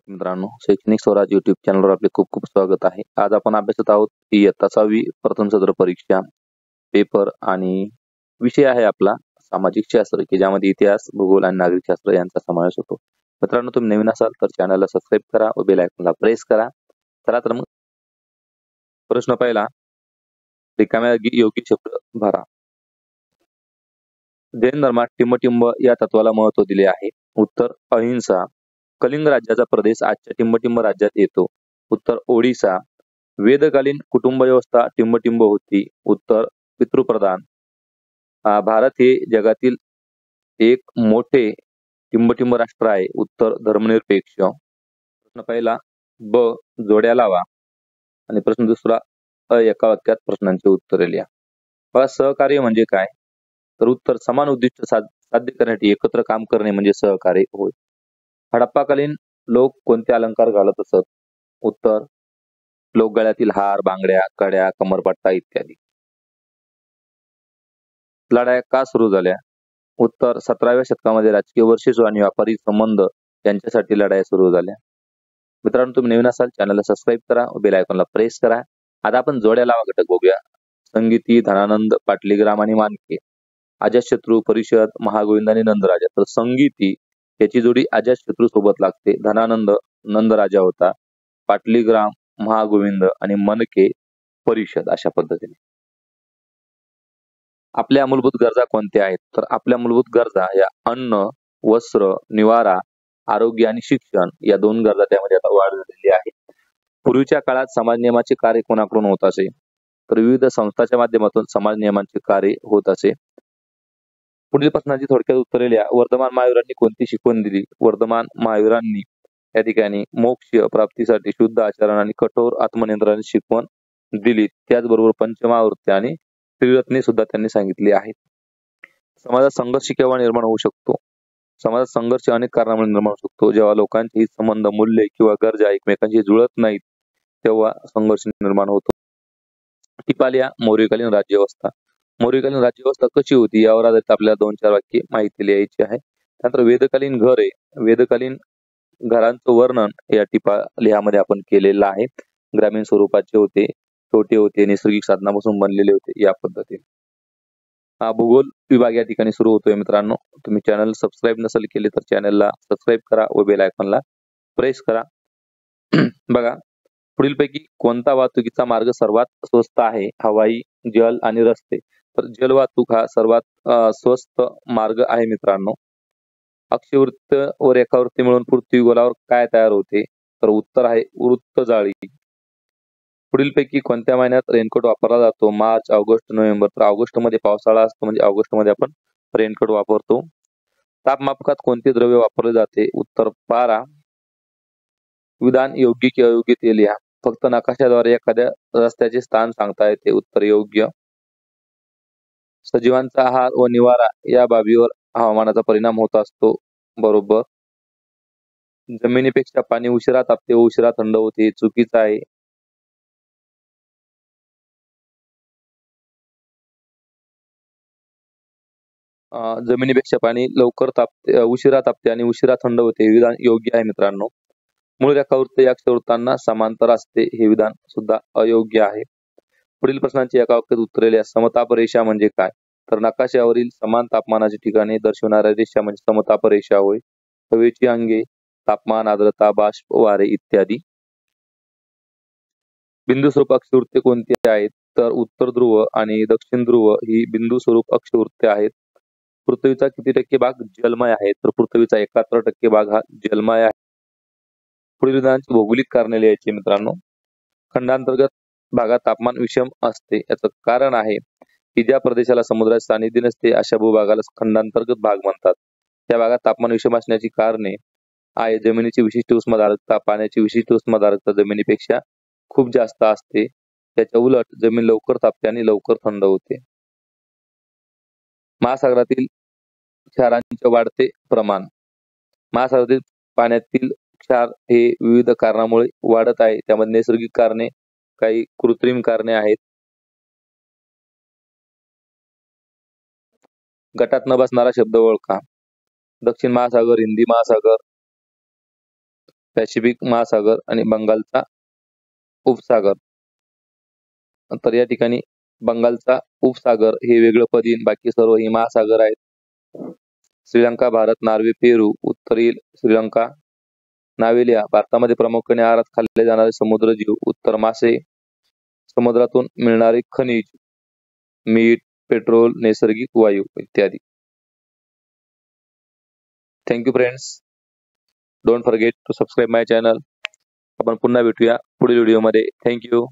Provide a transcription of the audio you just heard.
मित्रांनो, शैक्षणिक स्वराज YouTube चॅनलवर आपले खूप खूप स्वागत आहे. आज आपण अभ्यासत आहोत इयत्ता 6वी प्रथम सत्र परीक्षा पेपर आणि विषय आहे आपला सामाजिक शास्त्र, की ज्यामध्ये इतिहास, भूगोल आणि नागरिक शास्त्र यांचा समावेश होतो. मित्रांनो, तुम्ही नवीन असाल तर चॅनलला सबस्क्राईब करा व बेल आयकॉनला प्रेस करा. चला तर मग प्रश्न पहिला, रिकाम्या जागी योग्य शब्द भरा. जैन धर्मात टिंबटिंब या तत्वाला महत्त्व दिले आहे. उत्तर अहिंसा. कलिंग राज्याचा प्रदेश आजच्या टिंबटिंब राज्यात येतो. उत्तर ओडिसा. वेदकालीन कुटुंब व्यवस्था टिंबटिंब होती. उत्तर पितृप्रधान. भारत हे जगातील एक मोठे टिंबटिंब राष्ट्र आहे. उत्तर धर्मनिरपेक्ष. प्रश्न पहिला ब जोड्या लावा आणि प्रश्न दुसरा एका वाक्यात प्रश्नांची उत्तरे लिहा. बघा, सहकार्य म्हणजे काय? तर उत्तर समान उद्दिष्ट साध्य करण्यासाठी एकत्र काम करणे म्हणजे सहकार्य होय. हडप्पाकालीन लोक कोणते अलंकार घालत असत? उत्तर लोक गळ्यातील हार, बांगड्या, कड्या, कमरपट्टा इत्यादी. लढाया का सुरू झाल्या? उत्तर 17व्या शतकामध्ये राजकीय वर्चस्व आणि व्यापारी संबंध यांच्यासाठी लढाया सुरू झाल्या. मित्रांनो, तुम्ही नवीन असाल चॅनलला सबस्क्राईब करा व बेल आयकॉनला प्रेस करा. आता आपण जोड्या लावा घटक बघूया. संगीती, धनानंद, पाटलीग्राम आणि मानके. अजातशत्रू, परिषद, महागोविंद आणि नंदराजा. तर संगीती याची जोडी अजातशत्रू सोबत लागते. धनानंद नंदराजा होता. पाटलीग्राम महागोविंद आणि मनके परिषद. अशा पद्धतीने आपल्या मूलभूत गरजा कोणत्या आहेत? तर आपल्या मूलभूत गरजा या अन्न, वस्त्र, निवारा, आरोग्य आणि शिक्षण या 2 गरजा त्यामध्ये आता वाढ झालेली आहे. पूर्वीच्या काळात समाज नियमाचे कार्य कोणाकडून होत असे? तर विविध संस्थांच्या माध्यमातून समाज नियमांचे कार्य होत असे. पुढील प्रश्नाची थोडक्यात उत्तरे लिहा. वर्धमान महावीरांनी कोणती शिकवण दिली? वर्धमान महावीरांनी या ठिकाणी मोक्ष प्राप्तीसाठी शुद्ध आचरण आणि कठोर आत्मनियंत्रणाची शिकवण दिली. त्याचबरोबर पंचमहावृत्ती आणि त्रिरत्ने सुद्धा त्यांनी सांगितली आहेत. समाजात संघर्ष केव्हा निर्माण होऊ शकतो? समाजात संघर्ष अनेक कारणामुळे निर्माण होऊ शकतो. जेव्हा लोकांचे हित संबंध, मूल्य किंवा गरजा एकमेकांशी जुळत नाहीत तेव्हा संघर्ष निर्माण होतो. टिपालिया मौर्यकालीन राज्यव्यवस्था. मौर्यकालीन राज्यव्यवस्था कशी होती यावर आधारित आपल्याला 2-4 वाक्ये माहिती लिहायची आहे. त्यानंतर वेदकालीन घर आहे. वेदकालीन घरांचं वर्णन या टिपालियामध्ये आपण केलेलं आहे. ग्रामीण स्वरूपाचे होते, छोटे होते, नैसर्गिक साधनापासून बनलेले होते या पद्धतीने. हा भूगोल विभाग या ठिकाणी सुरू होतोय. मित्रांनो, तुम्ही चॅनल सबस्क्राईब नसेल केले तर चॅनलला सबस्क्राईब करा व बेल आयकॉनला प्रेस करा. बघा, पुढीलपैकी कोणता वाहतुकीचा मार्ग सर्वात स्वस्त आहे? हवाई, जल आणि रस्ते. तर जलवाहतूक हा सर्वात स्वस्त मार्ग आहे मित्रांनो. अक्षवृत्त व रेखावृत्ती मिळून पृथ्वी गोलावर काय तयार होते? तर उत्तर आहे वृत्त जाळी. पुढीलपैकी कोणत्या महिन्यात रेनकोट वापरला जातो? March, August, November. तर ऑगस्ट मध्ये पावसाळा असतो, म्हणजे ऑगस्ट मध्ये आपण रेनकोट वापरतो. तापमापकात कोणते द्रव्य वापरले जाते? उत्तर पारा. विधान योग्य की अयोग्य ते लिहा. फक्त नकाशाद्वारे एखाद्या रस्त्याचे स्थान सांगता येते. उत्तर योग्य. सजीवांचा आहार व निवारा या बाबीवर हवामानाचा परिणाम होत असतो. बरोबर. जमिनीपेक्षा पाणी उशिरा तापते व उशिरा थंड होते. चुकीचं आहे. जमिनीपेक्षा पाणी लवकर तापते, उशिरा तापते आणि उशिरा थंड होते. हे विधान योग्य आहे मित्रांनो. मूळ रेखावृत्त या अक्षवृत्तांना समांतर असते. हे विधान सुद्धा अयोग्य आहे. पुढील प्रश्नांची एका वाक्यात उत्तरे लिहा. समताप रेषा म्हणजे काय? तर नकाशावरील समान तापमानाची ठिकाणे दर्शवणाऱ्या रेषा म्हणजे समताप रेषा होय. हवेची अंगे, तापमान, आर्द्रता, बाष्प, वारे इत्यादी. बिंदू स्वरूप अक्षवृत्ते कोणती आहेत? तर उत्तर ध्रुव आणि दक्षिण ध्रुव ही बिंदू स्वरूप अक्षवृत्ते आहेत. पृथ्वीचा किती टक्के भाग जलमय आहे? तर पृथ्वीचा 71% भाग हा जलमय आहे. पुढील विधानांची भौगोलिक कारणे लिहायची मित्रांनो. खंडांतर्गत भागात तापमान विषम असते. याचं कारण आहे की ज्या प्रदेशाला समुद्राचे सानिध्य नसते अशा भूभागाला खंडांतर्गत भाग म्हणतात. त्या भागात तापमान विषम असण्याची कारणे आहे जमिनीची विशिष्ट उष्माधारकता. पाण्याची विशिष्ट उष्माधारकता जमिनीपेक्षा खूप जास्त असते. त्याच्या उलट जमीन लवकर तापते आणि लवकर थंड होते. महासागरातील क्षारांचे वाढते प्रमाण. महासागरातील पाण्यातील क्षार हे विविध कारणामुळे वाढत आहे. त्यामध्ये नैसर्गिक कारणे, काही कृत्रिम कारणे आहेत. गटात न बसणारा शब्द ओळखा. दक्षिण महासागर, हिंदी महासागर, पॅसिफिक महासागर आणि बंगालचा उपसागर। तर या ठिकाणी बंगालचा उपसागर हे वेगळं पद येईल, बाकी सर्व ही महासागर आहेत। श्रीलंका, भारत, नॉर्वे, पेरू उत्तर येईल श्रीलंका। नावेलिया भारतामध्ये प्रामुख्याने आहारात खाल्ले जाणारे समुद्रजीव उत्तर मासे। समुद्रातून मिळणारे खनिज मीठ, पेट्रोल, नैसर्गिक वायू इत्यादी। Thank you friends, don't forget to subscribe my channel. आपण पुन्हा भेटूया पुढील व्हिडिओमध्ये। Thank you.